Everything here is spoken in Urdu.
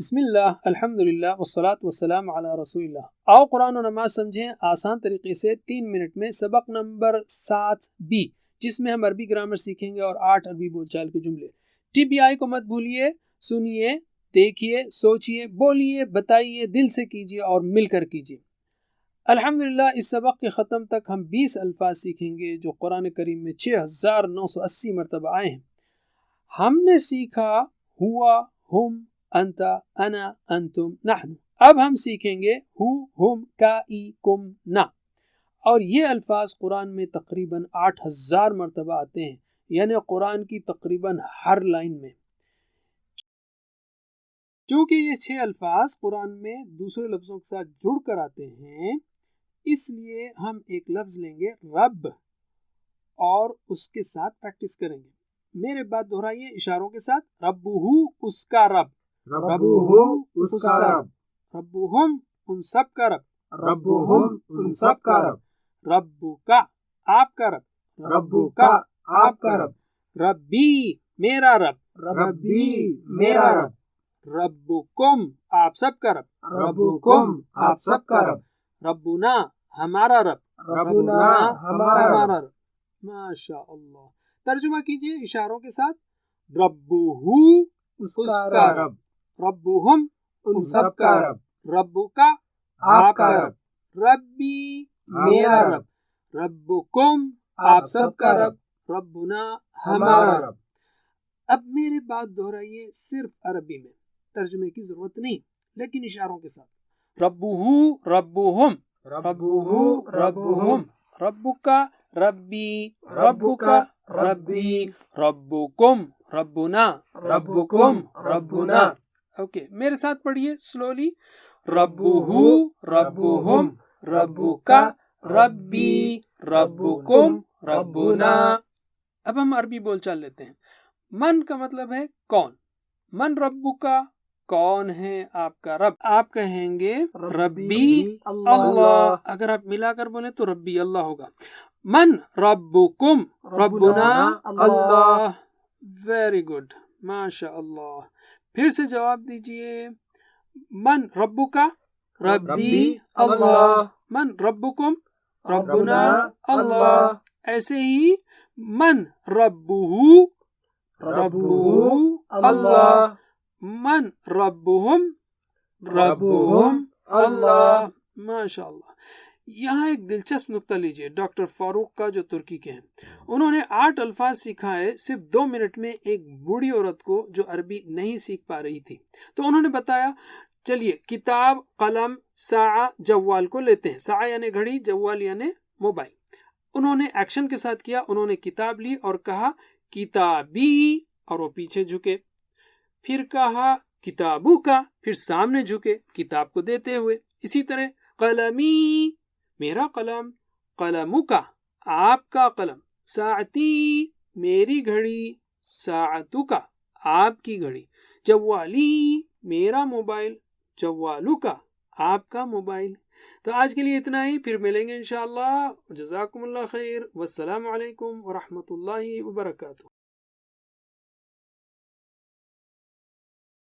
بسم اللہ، الحمدللہ والصلاة والسلام علی رسول اللہ۔ آؤ قرآن و نماز سمجھیں آسان طریقے سے 3 منٹ میں۔ سبق نمبر 7B، جس میں ہم عربی گرامر سیکھیں گے اور 8 عربی بول چال کے جملے۔ TBI کو مت بھولیے، سنیے، دیکھیے، سوچیے، بولیے، بتائیے، دل سے کیجیے اور مل کر کیجیے۔ الحمدللہ اس سبق کے ختم تک ہم 20 الفاظ سیکھیں گے جو قرآن کریم میں 6980 مرتبہ آئے ہیں۔ ہم نے سیکھا ہوا، ہم، انت، انا، انتم، نحن۔ اب ہم سیکھیں گے ہو، ہم، کا، ای، کم، نا۔ اور یہ الفاظ قرآن میں تقریباً 8000 مرتبہ آتے ہیں، یعنی قرآن کی تقریباً ہر لائن میں۔ چونکہ یہ 6 الفاظ قرآن میں دوسرے لفظوں کے ساتھ جڑ کر آتے ہیں، اس لیے ہم ایک لفظ لیں گے رب اور اس کے ساتھ پریکٹس کریں گے۔ میرے بات دہرائیے اشاروں کے ساتھ۔ ربہ، اس کا رب، ربہ، اس کا رب، ربہم، ان سب کا رب، ربہم، ان سب کا رب، ربکا، آپ کا رب، ربکا، آپ کا رب، ربی، میرا رب، ربی، میرا رب، ربکم، آپ سب کا رب، ربکم، آپ سب کا رب، ربنا، ہمارا رب، ربنا، ہمارا رب۔ ماشاء اللہ۔ ترجمہ کیجئے اشاروں کے ساتھ۔ ربہ، اس کا رب، ربہم، ان سب کا رب، ربکا، آپ کا رب، ربی، میرا رب، ربکم، آپ سب کا رب، ربنا، ہمارا رب۔ اب میرے بات دہرائیے صرف عربی میں، ترجمے کی ضرورت نہیں، لیکن اشاروں کے ساتھ۔ ربہ، ربہم، ربہ، ربہم، ربکا، ربی، ربکا، ربی، ربکم، ربنا، ربکم، ربنا۔ اوکے، میرے ساتھ پڑھیے سلولی۔ ربہ، ربہم، ربکا، ربی، ربکم، ربنا۔ اب ہم عربی بول چال لیتے ہیں۔ من کا مطلب ہے کون۔ من ربکا، کون ہے آپ کا رب؟ آپ کہیں گے ربی اللہ۔ اگر آپ ملا کر بولیں تو ربی اللہ ہوگا۔ من ربکم، ربنا اللہ۔ ویری گڈ، ماشاء اللہ۔ پھر سے جواب دیجئے۔ من ربکا، ربی اللہ۔ من ربکم، ربنا اللہ۔ ایسے ہی من ربہ، ربہ اللہ۔ من ربہم، ربہم اللہ۔ ماشاء اللہ۔ یہاں ایک دلچسپ نکتہ لیجئے ڈاکٹر فاروق کا جو ترکی کے ہیں۔ انہوں نے 8 الفاظ سکھائے صرف 2 منٹ میں ایک بوڑھی عورت کو جو عربی نہیں سیکھ پا رہی تھی۔ تو انہوں نے بتایا، چلیے کتاب، قلم، ساعہ، جوال کو لیتے ہیں۔ ساعہ یعنی گھڑی، جوال یعنی موبائل۔ انہوں نے ایکشن کے ساتھ کیا، انہوں نے کتاب لی اور کہا کتابی، اور وہ پیچھے جھکے۔ پھر کہا کتابو کا، پھر سامنے جھکے کتاب کو دیتے ہوئے۔ اسی طرح قلمی، میرا قلم، قلمو کا، آپ کا قلم، ساعتی، میری گھڑی، ساعتو کا، آپ کی گھڑی، جوالی، میرا موبائل، جوالو کا، آپ کا موبائل۔ تو آج کے لیے اتنا ہی، پھر ملیں گے انشاءاللہ۔ جزاکم اللہ خیر، والسلام علیکم ورحمۃ اللہ وبرکاتہ۔